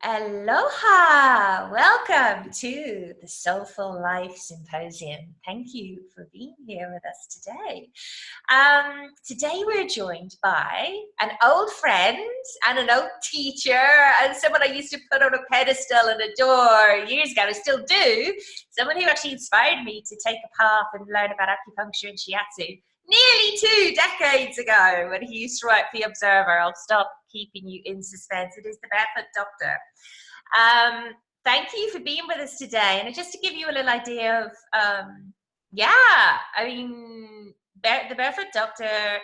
Aloha! Welcome to the Soulful Life Symposium. Thank you for being here with us today. Today we're joined by an old friend and an old teacher and someone I used to put on a pedestal and adore years ago, I still do, someone who actually inspired me to take a path and learn about acupuncture and shiatsu nearly 2 decades ago when he used to write for The Observer. I'll stop keeping you in suspense. It is the Barefoot Doctor. Thank you for being with us today. And just to give you a little idea of, the Barefoot Doctor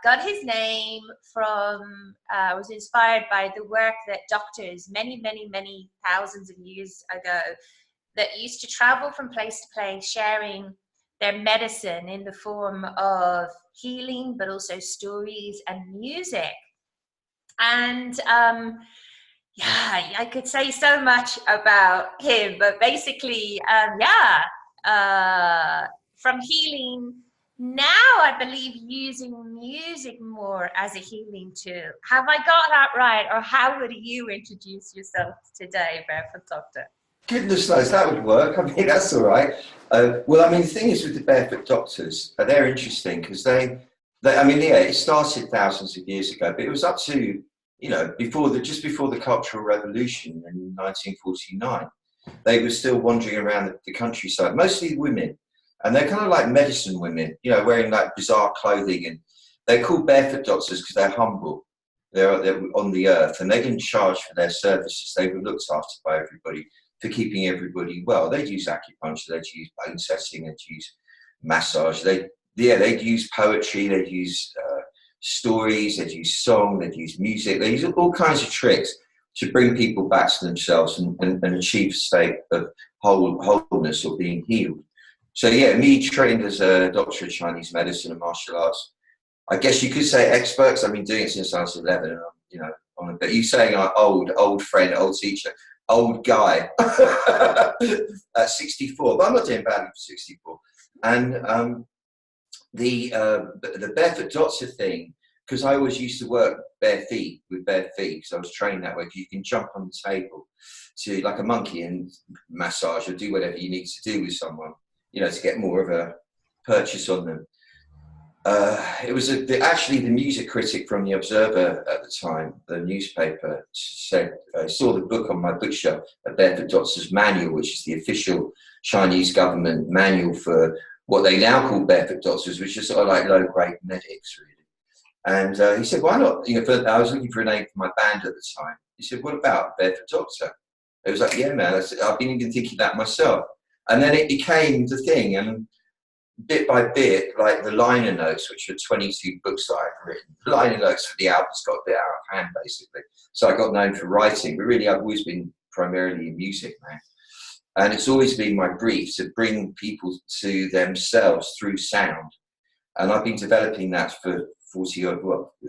got his name from, was inspired by the work that doctors many thousands of years ago that used to travel from place to place sharing their medicine in the form of healing, but also stories and music. And I could say so much about him, but basically, from healing, now I believe using music more as a healing tool. Have I got that right? Or how would you introduce yourself today, Barefoot Doctor? Goodness knows, that would work. I mean, that's all right. The thing is with the Barefoot Doctors, they're interesting because it started thousands of years ago, but it was up to, just before the Cultural Revolution in 1949. They were still wandering around the countryside, mostly women, and they're kind of like medicine women, wearing like bizarre clothing, and they're called Barefoot Doctors because they're humble. They're on the earth, and they didn't charge for their services. They were looked after by everybody for keeping everybody well. They'd use acupuncture, they'd use bone setting, they'd use massage, they'd use poetry, they'd use stories, they'd use song, they'd use music, they'd use all kinds of tricks to bring people back to themselves and achieve a state of wholeness or being healed. So me trained as a doctor of Chinese medicine and martial arts. I guess you could say experts. I've been doing it since I was 11, and but you saying old friend, old teacher, old guy at 64, but I'm not doing badly for 64. And the Barefoot Doctor thing, because I always used to work with bare feet, because I was trained that way, because you can jump on the table to like a monkey and massage or do whatever you need to do with someone, to get more of a purchase on them. It was actually the music critic from The Observer at the time, the newspaper, said, I saw the book on my bookshelf, a Barefoot Doctor's Manual, which is the official Chinese government manual for what they now call Barefoot Doctors, which is sort of like low-grade medics, really. And he said, why not? I was looking for a name for my band at the time. He said, what about Barefoot Doctor? It was like, yeah, man, I've been even thinking that myself. And then it became the thing, and bit by bit, like the liner notes, which are 22 books that I've written, the liner notes for the album's got a bit out of hand, basically. So I got known for writing, but really I've always been primarily a music man. And it's always been my brief to bring people to themselves through sound. And I've been developing that for 40 odd,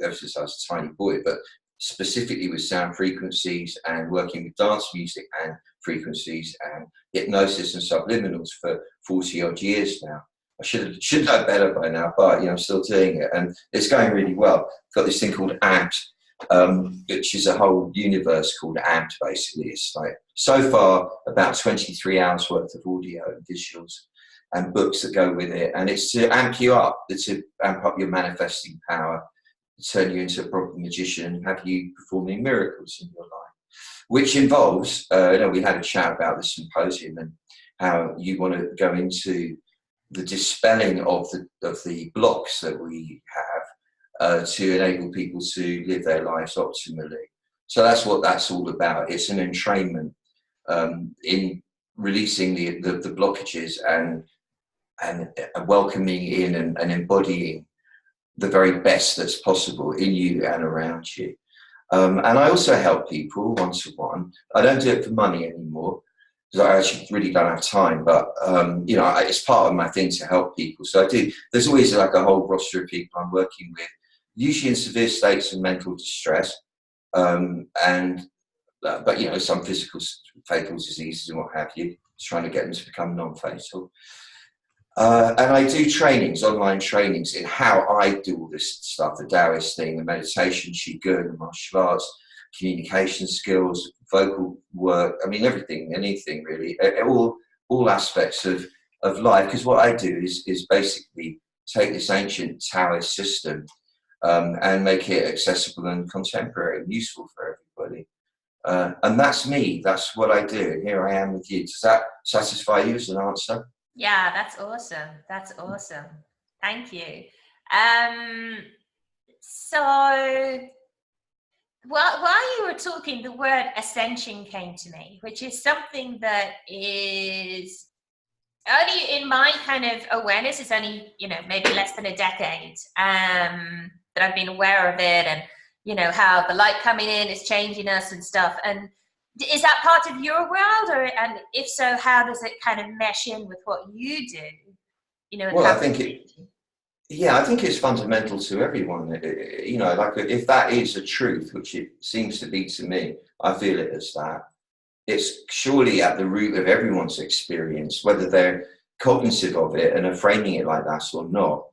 ever since I was a tiny boy, but specifically with sound frequencies and working with dance music and frequencies and hypnosis and subliminals for 40 odd years now. I should know better by now, but I'm still doing it, and it's going really well. I've got this thing called AMPed, which is a whole universe called AMPed. Basically, it's like so far about 23 hours worth of audio and visuals and books that go with it, and it's to amp you up, to amp up your manifesting power, turn you into a proper magician, and have you performing miracles in your life, which involves. We had a chat about the symposium and how you want to go into the dispelling of the blocks that we have to enable people to live their lives optimally. So that's what that's all about. It's an entrainment in releasing the blockages and welcoming in and embodying the very best that's possible in you and around you. And I also help people one-to-one. I don't do it for money anymore, because I actually really don't have time, but it's part of my thing to help people. So I do. There's always like a whole roster of people I'm working with, usually in severe states of mental distress, but some physical fatal diseases and what have you, trying to get them to become non-fatal. And I do trainings, online trainings, in how I do all this stuff, the Taoist thing, the meditation, Qigong, the martial arts, communication skills, vocal work. I mean, everything, anything really, all aspects of life. Because what I do is basically take this ancient Taoist system and make it accessible and contemporary and useful for everybody. And that's me. That's what I do. Here I am with you. Does that satisfy you as an answer? Yeah, that's awesome. That's awesome. Thank you. So while you were talking, the word ascension came to me, which is something that is only in my kind of awareness, is only, maybe less than a decade that I've been aware of it, and, how the light coming in is changing us and stuff. And is that part of your world, and if so, how does it kind of mesh in with what you do? Well, I think I think it's fundamental to everyone. Like if that is a truth, which it seems to be to me, I feel it as that. It's surely at the root of everyone's experience, whether they're cognitive of it and are framing it like that or not.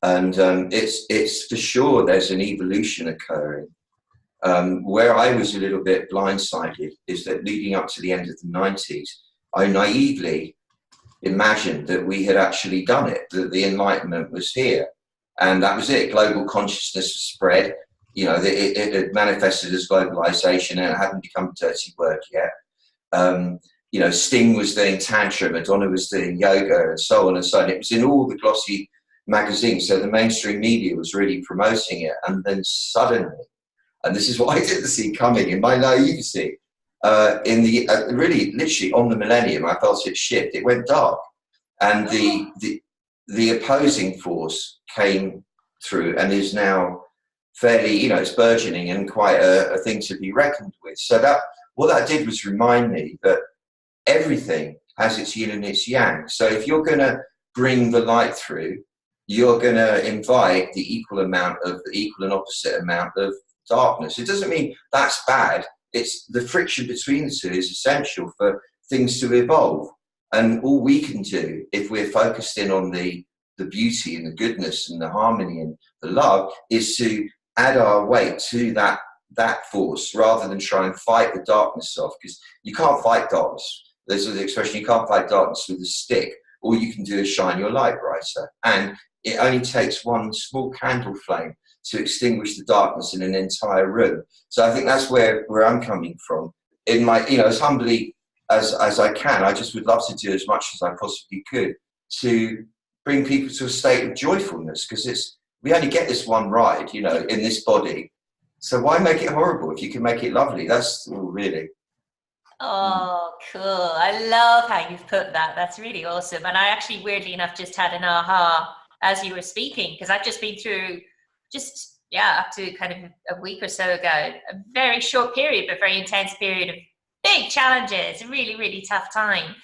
And it's for sure there's an evolution occurring. Where I was a little bit blindsided is that leading up to the end of the 90s, I naively imagined that we had actually done it, that the Enlightenment was here. And that was it. Global consciousness was spread. It had manifested as globalization, and it hadn't become a dirty word yet. Sting was doing Tantra, Madonna was doing yoga, and so on and so on. It was in all the glossy magazines, so the mainstream media was really promoting it. And then suddenly, and this is what I didn't see coming in my naivety, really literally on the millennium, I felt it shift. It went dark, and the opposing force came through and is now fairly, it's burgeoning and quite a thing to be reckoned with. So what that did was remind me that everything has its yin and its yang. So if you're going to bring the light through, you're going to invite the equal and opposite amount of darkness. It doesn't mean that's bad. It's the friction between the two is essential for things to evolve. And all we can do, if we're focused in on the beauty and the goodness and the harmony and the love, is to add our weight to that force rather than try and fight the darkness off, because you can't fight darkness. There's an expression, you can't fight darkness with a stick. All you can do is shine your light brighter. And it only takes one small candle flame to extinguish the darkness in an entire room. So I think that's where I'm coming from. In my, as humbly as I can, I just would love to do as much as I possibly could to bring people to a state of joyfulness, because we only get this one ride, in this body. So why make it horrible if you can make it lovely? That's really. Oh, cool. I love how you've put that. That's really awesome. And I actually, weirdly enough, just had an aha as you were speaking, because I've just been through up to kind of a week or so ago, a very short period, but very intense period of big challenges, a really, really tough time.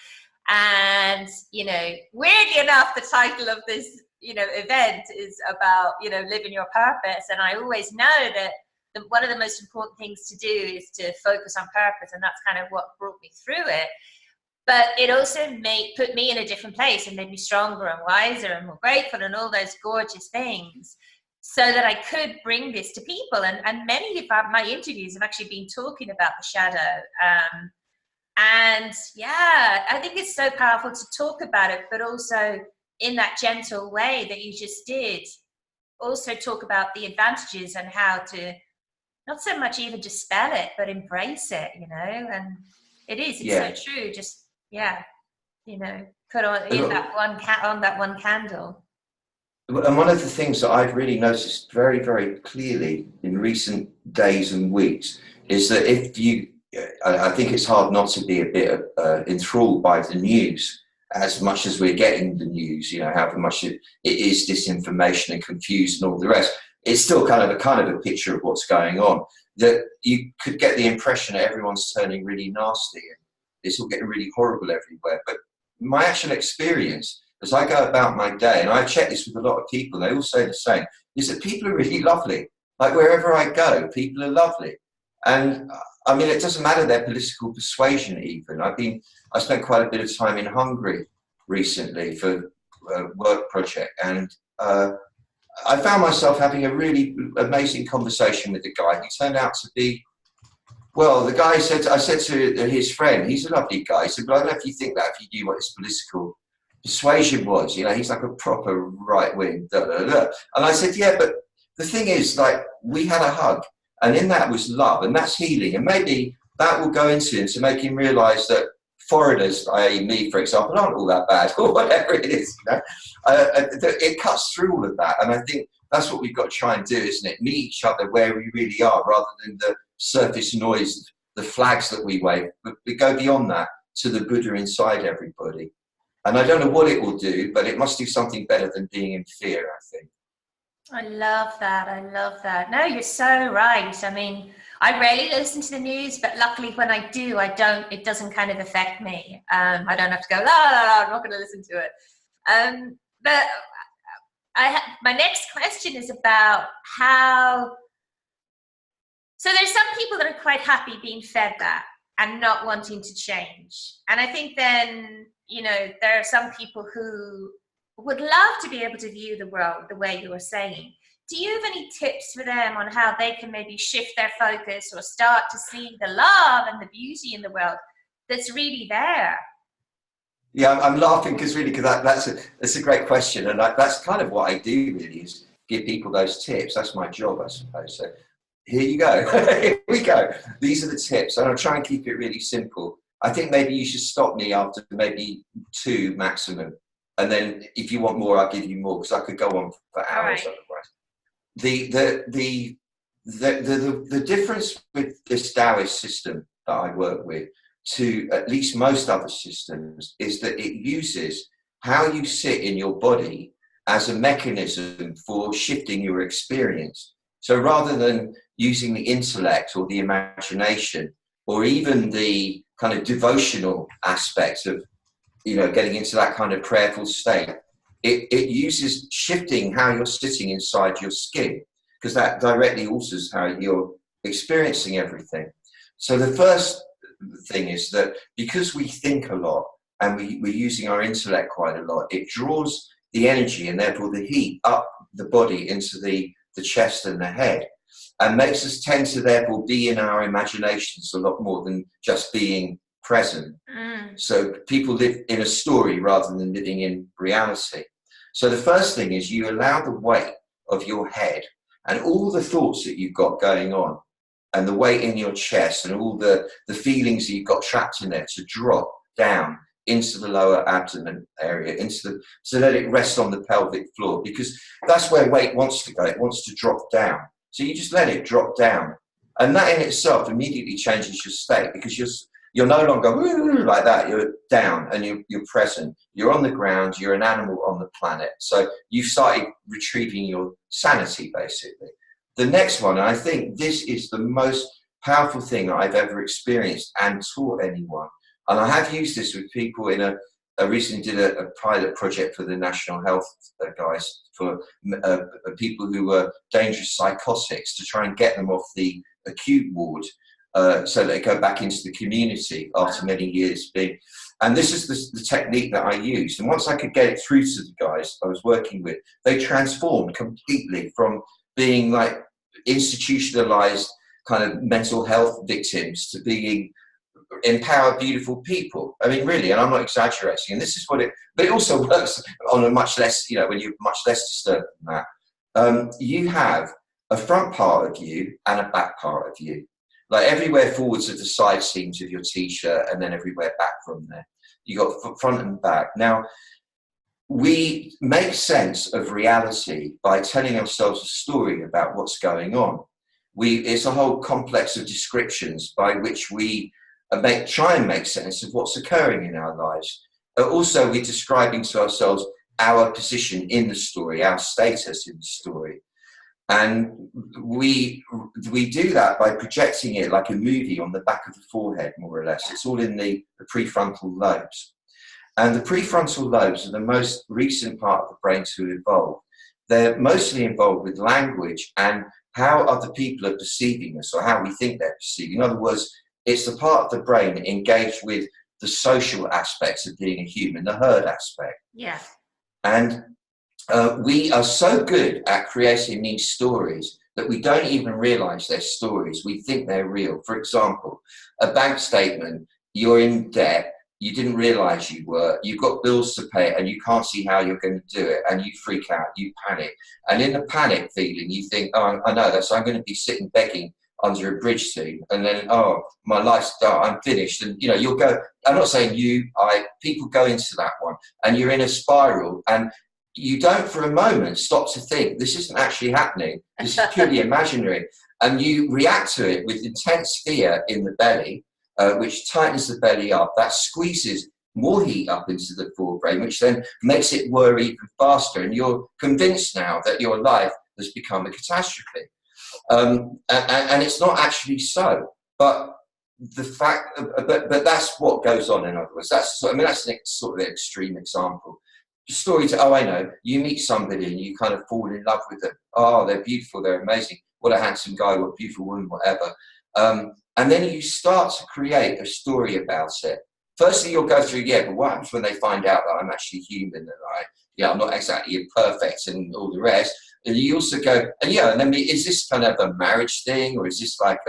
And, weirdly enough, the title of this, event is about, living your purpose. And I always know that one of the most important things to do is to focus on purpose. And that's kind of what brought me through it. But it also put me in a different place and made me stronger and wiser and more grateful and all those gorgeous things, so that I could bring this to people. And many of my interviews have actually been talking about the shadow. And yeah, I think it's so powerful to talk about it, but also in that gentle way that you just did, also talk about the advantages and how to not so much even dispel it, but embrace it, and it's so true. Just, put on that one candle. And one of the things that I've really noticed very, very clearly in recent days and weeks is that I think it's hard not to be a bit enthralled by the news, as much as we're getting the news, however much it is disinformation and confused and all the rest. It's still kind of a picture of what's going on, that you could get the impression that everyone's turning really nasty and it's all getting really horrible everywhere. But my actual experience, as I go about my day, and I check this with a lot of people, they all say the same, is that people are really lovely. Like wherever I go, people are lovely. And I mean, it doesn't matter their political persuasion even. I spent quite a bit of time in Hungary recently for a work project, and I found myself having a really amazing conversation with a guy who turned out to be Well, the guy said, I said to his friend, he's a lovely guy. He said, "But I don't know if you think that if you knew what his political persuasion was, you know, he's like a proper right wing, da, da, da." And I said, "Yeah, but the thing is, like, we had a hug, and in that was love, and that's healing, and maybe that will go into him to make him realise that foreigners, i.e. me, for example, aren't all that bad, or whatever it is, you know." It cuts through all of that, and I think that's what we've got to try and do, isn't it? Meet each other where we really are, rather than the surface noise, the flags that we wave. But we go beyond that to the Buddha inside everybody. And I don't know what it will do, but it must do something better than being in fear, I think. I love that. I love that. No, you're so right. I mean, I rarely listen to the news, but luckily when I do, it doesn't kind of affect me. I don't have to go, la, la, la, I'm not going to listen to it. But my next question is about how, so there's some people that are quite happy being fed that and not wanting to change. And I think then, you know, there are some people who would love to be able to view the world the way you were saying. Do you have any tips for them on how they can maybe shift their focus or start to see the love and the beauty in the world that's really there? Yeah, I'm laughing because that's a great question, and that's kind of what I do really, is give people those tips. That's my job, I suppose. So here you go. Here we go. These are the tips, and I'll try and keep it really simple. I think maybe you should stop me after maybe 2 maximum, and then if you want more, I'll give you more, because I could go on for hours otherwise. The difference with this Taoist system that I work with to at least most other systems is that it uses how you sit in your body as a mechanism for shifting your experience. So rather than using the intellect or the imagination or even the kind of devotional aspects of, you know, getting into that kind of prayerful state, it uses shifting how you're sitting inside your skin, because that directly alters how you're experiencing everything. So the first thing is that because we think a lot and we're using our intellect quite a lot, it draws the energy and therefore the heat up the body into the chest and the head, and makes us tend to therefore be in our imaginations a lot more than just being present. So people live in a story rather than living in reality. So the first thing is you allow the weight of your head and all the thoughts that you've got going on and the weight in your chest and all the feelings that you've got trapped in there to drop down into the lower abdomen area, so let it rest on the pelvic floor, because that's where weight wants to go. It wants to drop down. So you just let it drop down. And that in itself immediately changes your state, because you're no longer like that. You're down and you're present. You're on the ground. You're an animal on the planet. So you've started retrieving your sanity, basically. The next one, and I think this is the most powerful thing I've ever experienced and taught anyone, and I have used this with people I recently did a pilot project for the National Health guys for people who were dangerous psychotics, to try and get them off the acute ward so they go back into the community after many years being. And this is the technique that I used. And once I could get it through to the guys I was working with, they transformed completely from being like institutionalized kind of mental health victims to being empowered, beautiful people. I mean, really, and I'm not exaggerating. And this is but it also works on a much less, you know, when you're much less disturbed than that. You have a front part of you and a back part of you. Like everywhere forwards of the side seams of your t-shirt, and then everywhere back from there. You got front and back. Now, we make sense of reality by telling ourselves a story about what's going on. It's a whole complex of descriptions by which we try and make sense of what's occurring in our lives. Also, we're describing to ourselves our position in the story, our status in the story. And we do that by projecting it like a movie on the back of the forehead, more or less. It's all in the prefrontal lobes. And the prefrontal lobes are the most recent part of the brain to evolve. They're mostly involved with language and how other people are perceiving us, or how we think they're perceiving. In other words, it's the part of the brain engaged with the social aspects of being a human, the herd aspect. Yeah. And we are so good at creating these stories that we don't even realize they're stories. We think they're real. For example, a bank statement, you're in debt, you didn't realize you were, you've got bills to pay and you can't see how you're going to do it, and you freak out, you panic. And in the panic feeling, you think, oh, I know that, so I'm going to be sitting begging under a bridge soon, and then, oh, my life's done, I'm finished. And you know, you'll go, I'm not saying people go into that one, and you're in a spiral, and you don't for a moment stop to think, this isn't actually happening, this is purely imaginary. And you react to it with intense fear in the belly, which tightens the belly up. That squeezes more heat up into the forebrain, which then makes it worry even faster. And you're convinced now that your life has become a catastrophe. And it's not actually so. But the fact, but that's what goes on. In other words, that's an sort of an extreme example. The story to, oh, I know, you meet somebody and you kind of fall in love with them. Oh, they're beautiful, they're amazing. What a handsome guy, what a beautiful woman, whatever. And then you start to create a story about it. Firstly, you'll go through, yeah, but what happens when they find out that I'm actually human and I'm not exactly perfect and all the rest? And you also go, and then is this kind of a marriage thing, or is this like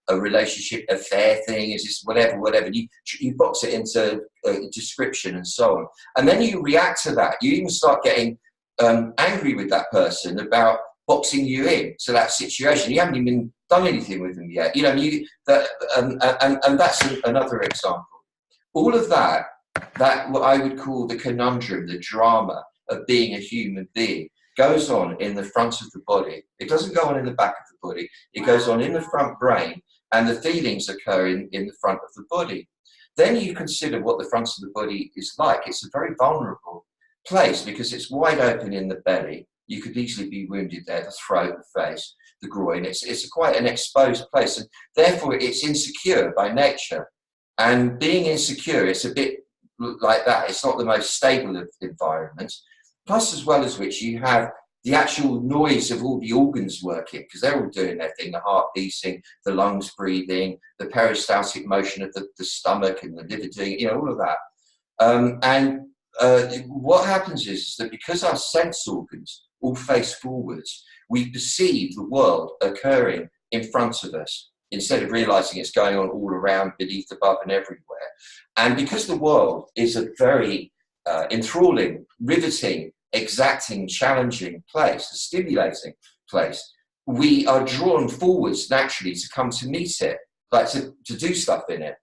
a relationship affair thing? Is this whatever? You box it into a description and so on. And then you react to that. You even start getting angry with that person about boxing you in to that situation. You haven't even done anything with them yet. And that's another example. All of that what I would call the conundrum, the drama of being a human being, goes on in the front of the body. It doesn't go on in the back of the body. It goes on in the front brain, and the feelings occur in the front of the body. Then you consider what the front of the body is like. It's a very vulnerable place because it's wide open in the belly. You could easily be wounded there, the throat, the face, the groin. It's quite an exposed place, and therefore it's insecure by nature. And being insecure, it's a bit like that. It's not the most stable of environments. Plus, as well as which, you have the actual noise of all the organs working, because they're all doing their thing, the heart beating, the lungs breathing, the peristaltic motion of the stomach and the liver doing, all of that. What happens is that because our sense organs all face forwards, we perceive the world occurring in front of us instead of realizing it's going on all around, beneath, above, and everywhere. And because the world is a very enthralling, riveting, exacting, challenging place, a stimulating place, we are drawn forwards naturally to come to meet it, like to do stuff in it.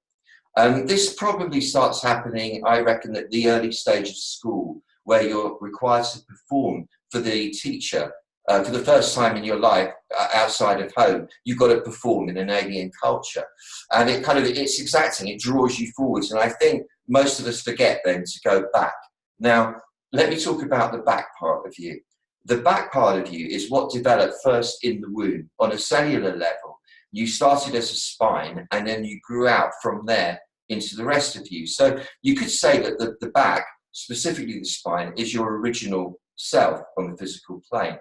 This probably starts happening, I reckon, at the early stage of school, where you're required to perform for the teacher. For the first time in your life, outside of home, you've got to perform in an alien culture. And it's exacting, it draws you forwards. And I think most of us forget then to go back. Now, let me talk about the back part of you. The back part of you is what developed first in the womb on a cellular level. You started as a spine, and then you grew out from there into the rest of you. So you could say that the back, specifically the spine, is your original self on the physical plane.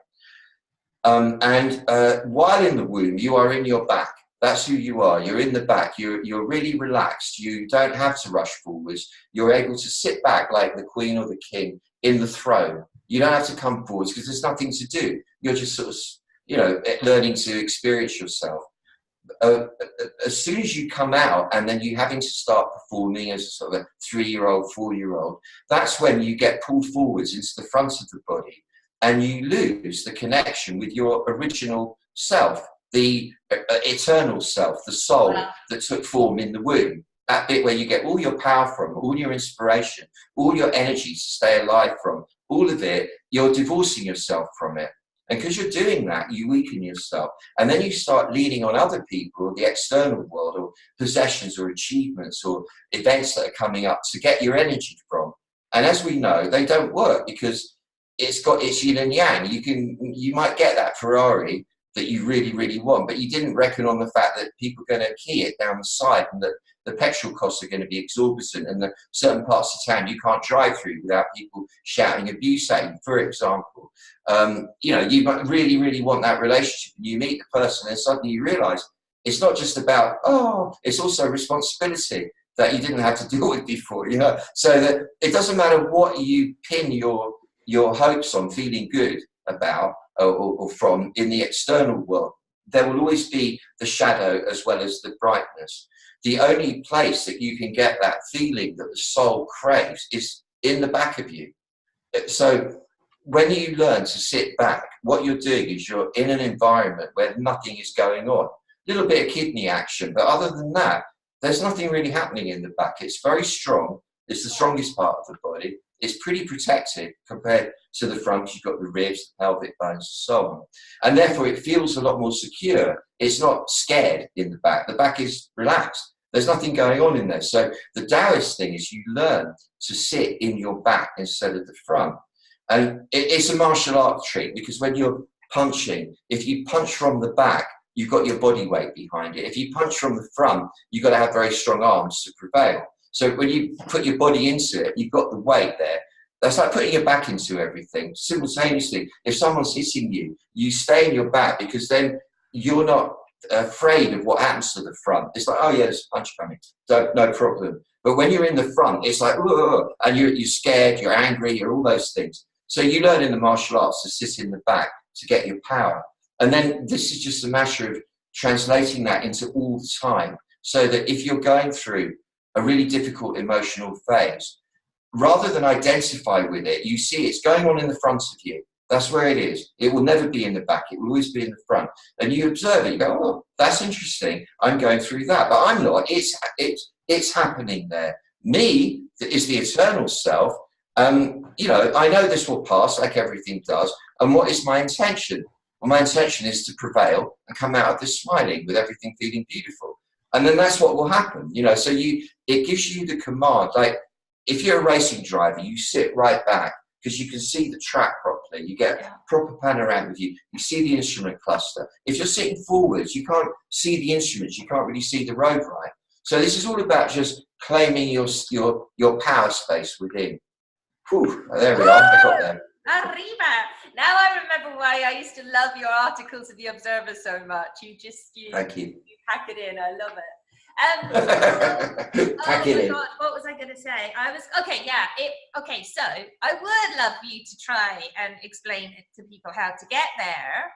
While in the womb, you are in your back. That's who you are. You're in the back. You're really relaxed. You don't have to rush forwards. You're able to sit back like the queen or the king in the throne. You don't have to come forwards because there's nothing to do. You're just sort of, learning to experience yourself. As soon as you come out and then you having to start performing as a sort of a 3-year-old, 4-year-old, that's when you get pulled forwards into the front of the body and you lose the connection with your original self, the eternal self, the soul that took form in the womb. That bit where you get all your power from, all your inspiration, all your energy to stay alive from, all of it, you're divorcing yourself from it. And because you're doing that, you weaken yourself. And then you start leaning on other people, or the external world, or possessions, or achievements, or events that are coming up to get your energy from. And as we know, they don't work because it's yin and yang. You might get that Ferrari that you really, really want, but you didn't reckon on the fact that people are going to key it down the side and that the petrol costs are going to be exorbitant and that certain parts of town you can't drive through without people shouting abuse at you, for example. You might really, really want that relationship. You meet the person and suddenly you realize it's not just about, it's also a responsibility that you didn't have to deal with before, So that it doesn't matter what you pin your hopes on feeling good about, or from in the external world, there will always be the shadow as well as the brightness. The only place that you can get that feeling that the soul craves is in the back of you. So when you learn to sit back, what you're doing is you're in an environment where nothing is going on. A little bit of kidney action, but other than that, there's nothing really happening in the back. It's very strong. It's the strongest part of the body. It's pretty protected compared to the front. You've got the ribs, the pelvic bones, and so on. And therefore, it feels a lot more secure. It's not scared in the back. The back is relaxed. There's nothing going on in there. So the Taoist thing is you learn to sit in your back instead of the front. And it's a martial art trick, because when you're punching, if you punch from the back, you've got your body weight behind it. If you punch from the front, you've got to have very strong arms to prevail. So when you put your body into it, you've got the weight there. That's like putting your back into everything. Simultaneously, if someone's hitting you, you stay in your back, because then you're not afraid of what happens to the front. It's like, oh yeah, there's a punch coming. No problem. But when you're in the front, it's like, ugh, and you're scared, you're angry, you're all those things. So you learn in the martial arts to sit in the back to get your power. And then this is just a matter of translating that into all the time, so that if you're going through a really difficult emotional phase, rather than identify with it, you see it's going on in the front of you. That's where it is. It will never be in the back. It will always be in the front. And you observe it. You go, oh, that's interesting. I'm going through that. But I'm not. It's happening there. Me is the eternal self. You know, I know this will pass, like everything does. And what is my intention? Well, my intention is to prevail and come out of this smiling with everything feeling beautiful. And then that's what will happen. You know, so it gives you the command. Like, if you're a racing driver, you sit right back, because you can see the track properly. You get proper panoramic view. You see the instrument cluster. If you're sitting forwards, you can't see the instruments. You can't really see the road right. So this is all about just claiming your power space within. Whew, there we are. I got there. Arriba! Now I remember why I used to love your articles of The Observer so much. Thank you. You pack it in. I love it. Pack it in. God, what was I going to say? So I would love you to try and explain it to people how to get there.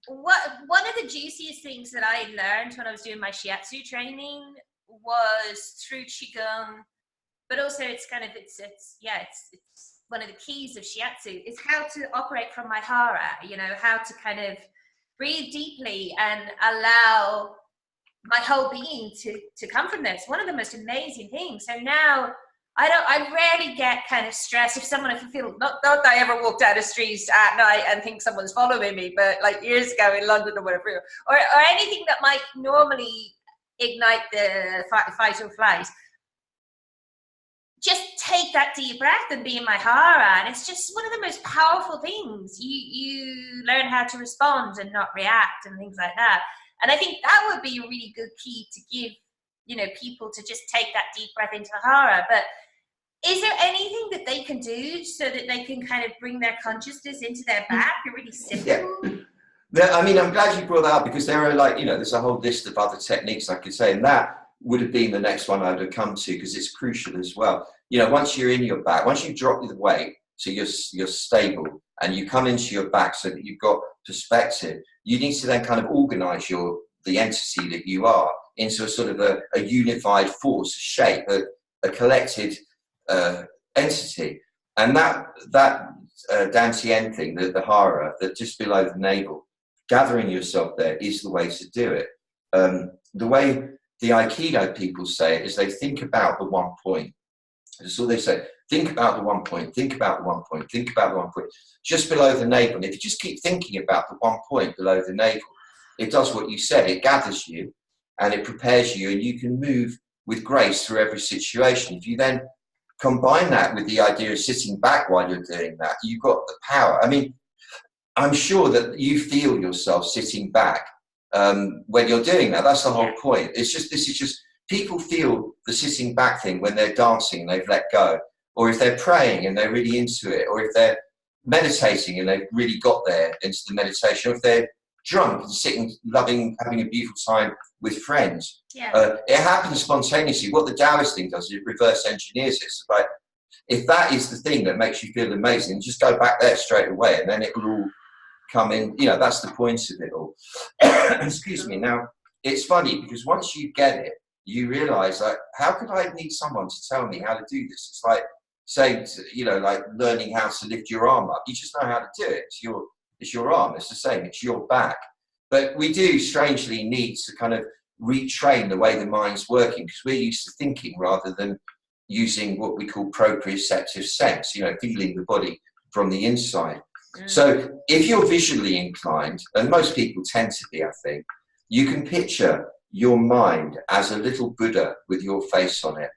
One of the juiciest things that I learned when I was doing my shiatsu training was through qigong, but also it's one of the keys of shiatsu is how to operate from my hara. You know, how to kind of breathe deeply and allow my whole being to come from this. One of the most amazing things. So now I rarely get kind of stressed if I feel, not that I ever walked down the streets at night and think someone's following me, but like years ago in London or whatever, or anything that might normally ignite the fight or flight. Just take that deep breath and be in my hara, and it's just one of the most powerful things. You learn how to respond and not react and things like that. And I think that would be a really good key to give, you know, people to just take that deep breath into the hara. But is there anything that they can do so that they can kind of bring their consciousness into their back? A really simple. Yeah. I mean, I'm glad you brought that up, because there are, like, you know, there's a whole list of other techniques I could say, and that would have been the next one I would have come to, because it's crucial as well. You know, once you're in your back, once you drop the weight, so you're stable, and you come into your back so that you've got perspective, you need to then kind of organize the entity that you are into a sort of a unified force, a shape, a collected entity. And that Dantian thing, the hara, that just below the navel, gathering yourself there is the way to do it. The way the Aikido people say it is they think about the one point. That's all they say. Think about the one point, think about the one point, think about the one point, just below the navel. And if you just keep thinking about the one point below the navel, it does what you said. It gathers you and it prepares you, and you can move with grace through every situation. If you then combine that with the idea of sitting back while you're doing that, you've got the power. I mean, I'm sure that you feel yourself sitting back when you're doing that. That's the whole point. This is just people feel the sitting back thing when they're dancing and they've let go, or if they're praying and they're really into it, or if they're meditating and they've really got there into the meditation, or if they're drunk and sitting, loving, having a beautiful time with friends. It happens spontaneously. What the Taoist thing does is it reverse engineers it. It's like, if that is the thing that makes you feel amazing, just go back there straight away, and then it will all come in. You know, that's the point of it all. Excuse me. Now, it's funny because once you get it, you realise, like, how could I need someone to tell me how to do this? It's like saying, you know, like learning how to lift your arm up. You just know how to do it. It's your arm. It's the same. It's your back. But we do strangely need to kind of retrain the way the mind's working, because we're used to thinking rather than using what we call proprioceptive sense, you know, feeling the body from the inside. So if you're visually inclined, and most people tend to be, I think, you can picture your mind as a little Buddha with your face on it,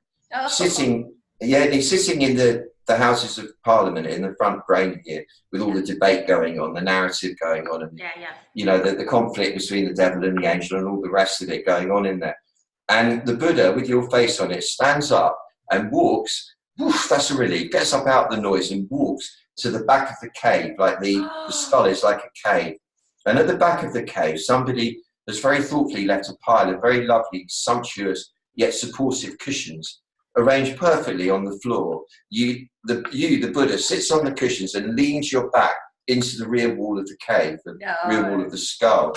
sitting in the Houses of Parliament in the front brain here, with all the debate going on, the narrative going on, and you know, the conflict between the devil and the angel and all the rest of it going on in there. And the Buddha with your face on it stands up and walks, woof, that's a relief, gets up out of the noise and walks to the back of the cave, like the skull is like a cave. And at the back of the cave, somebody has very thoughtfully left a pile of very lovely, sumptuous, yet supportive cushions, arranged perfectly on the floor. The Buddha, sits on the cushions and leans your back into the rear wall of the cave, the rear wall of the skull.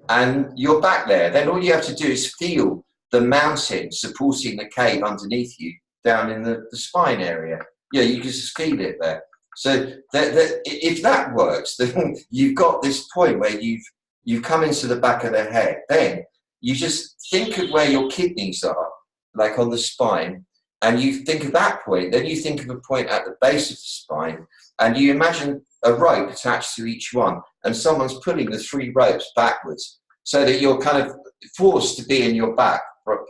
And you're back there. Then all you have to do is feel the mountain supporting the cave underneath you down in the spine area. Yeah, you can just feel it there. So if that works, then you've got this point where you've come into the back of the head. Then you just think of where your kidneys are, like on the spine, and you think of that point. Then you think of a point at the base of the spine, and you imagine a rope attached to each one, and someone's pulling the 3 ropes backwards, so that you're kind of forced to be in your back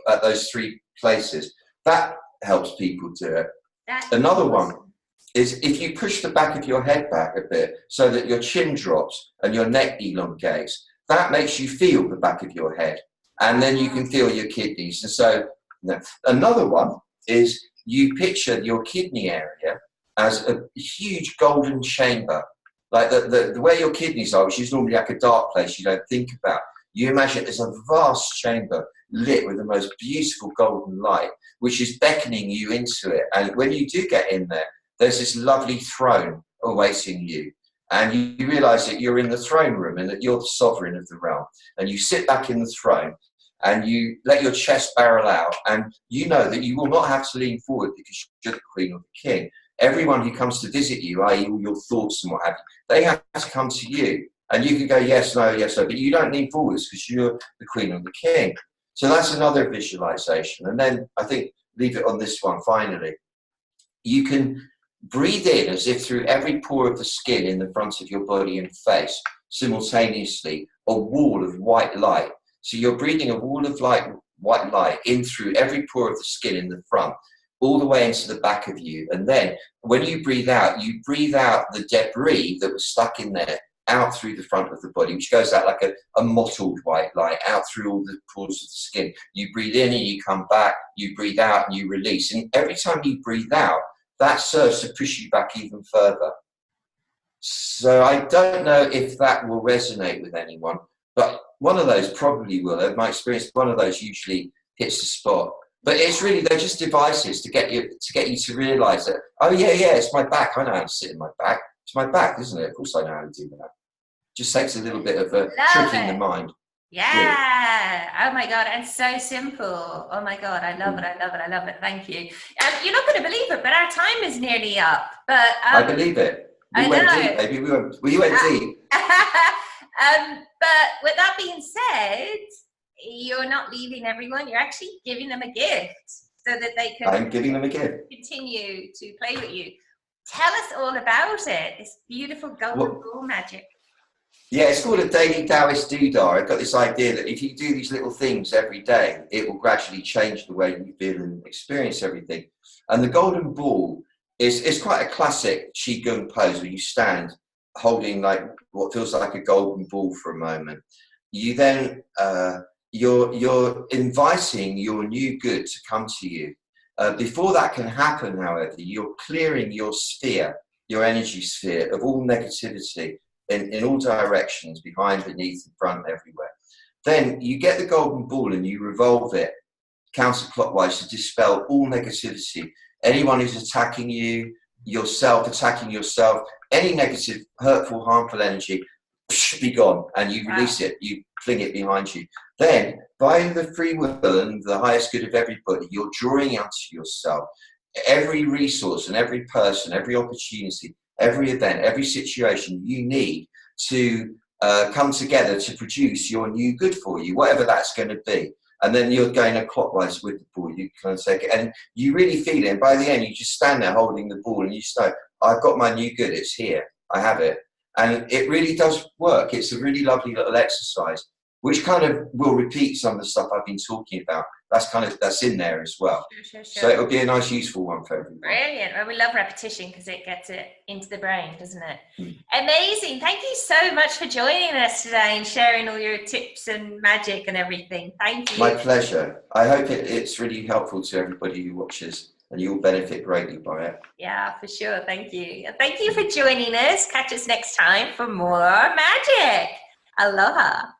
at those 3 places. That helps people do it. Another one is if you push the back of your head back a bit so that your chin drops and your neck elongates, that makes you feel the back of your head, and then you can feel your kidneys. And so another one is you picture your kidney area as a huge golden chamber, like the way your kidneys are, which is normally like a dark place you don't think about. You imagine it as a vast chamber lit with the most beautiful golden light, which is beckoning you into it. And when you do get in there, there's this lovely throne awaiting you. And you realise that you're in the throne room and that you're the sovereign of the realm. And you sit back in the throne and you let your chest barrel out, and you know that you will not have to lean forward because you're the queen or the king. Everyone who comes to visit you, i.e. all your thoughts and what have you, they have to come to you. And you can go, yes, no, yes, no, but you don't lean forwards because you're the queen or the king. So that's another visualization. And then I think, leave it on this one finally. You can breathe in as if through every pore of the skin in the front of your body and face, simultaneously, a wall of white light. So you're breathing a wall of white light in through every pore of the skin in the front, all the way into the back of you. And then when you breathe out the debris that was stuck in there, out through the front of the body, which goes out like a mottled white light, out through all the pores of the skin. You breathe in and you come back, you breathe out and you release. And every time you breathe out, that serves to push you back even further. So I don't know if that will resonate with anyone, but one of those probably will. In my experience, one of those usually hits the spot. But it's really, they're just devices to get you to realise that, oh yeah, it's my back. I know how to sit in my back. It's my back, isn't it? Of course I know how to do that. Just takes a little bit of tricking the mind. Yeah. Really. Oh my God. And so simple. Oh my God. I love it. I love it. I love it. Thank you. You're not going to believe it, but our time is nearly up. But I believe it. We went deep, baby. We went deep. But with that being said, you're not leaving everyone. You're actually giving them a gift so that they can. I'm giving them a gift. Continue to play with you. Tell us all about it. This beautiful golden ball magic. Yeah, it's called a daily Taoist doodah. I've got this idea that if you do these little things every day, it will gradually change the way you feel and experience everything. And the golden ball is quite a classic Qigong pose where you stand holding like what feels like a golden ball for a moment. You then you're inviting your new good to come to you. Before that can happen, however, you're clearing your sphere, your energy sphere, of all negativity in all directions, behind, beneath, in front, everywhere. Then you get the golden ball and you revolve it counterclockwise to dispel all negativity. Anyone who's attacking you, yourself, attacking yourself, any negative, hurtful, harmful energy, be gone, and you release it, you fling it behind you. Then, by the free will and the highest good of everybody, you're drawing out to yourself every resource and every person, every opportunity, every event, every situation you need to come together to produce your new good for you, whatever that's going to be. And then you're going clockwise with the ball. You kind of take it, and you really feel it. And by the end, you just stand there holding the ball, and you just know, I've got my new good. It's here. I have it. And it really does work. It's a really lovely little exercise, which kind of will repeat some of the stuff I've been talking about. That's in there as well. Sure. So it'll be a nice, useful one for everyone. Brilliant. Well, we love repetition because it gets it into the brain, doesn't it? Amazing. Thank you so much for joining us today and sharing all your tips and magic and everything. Thank you. My pleasure. I hope it's really helpful to everybody who watches, and you'll benefit greatly by it. Yeah, for sure. Thank you. Thank you for joining us. Catch us next time for more magic. Aloha.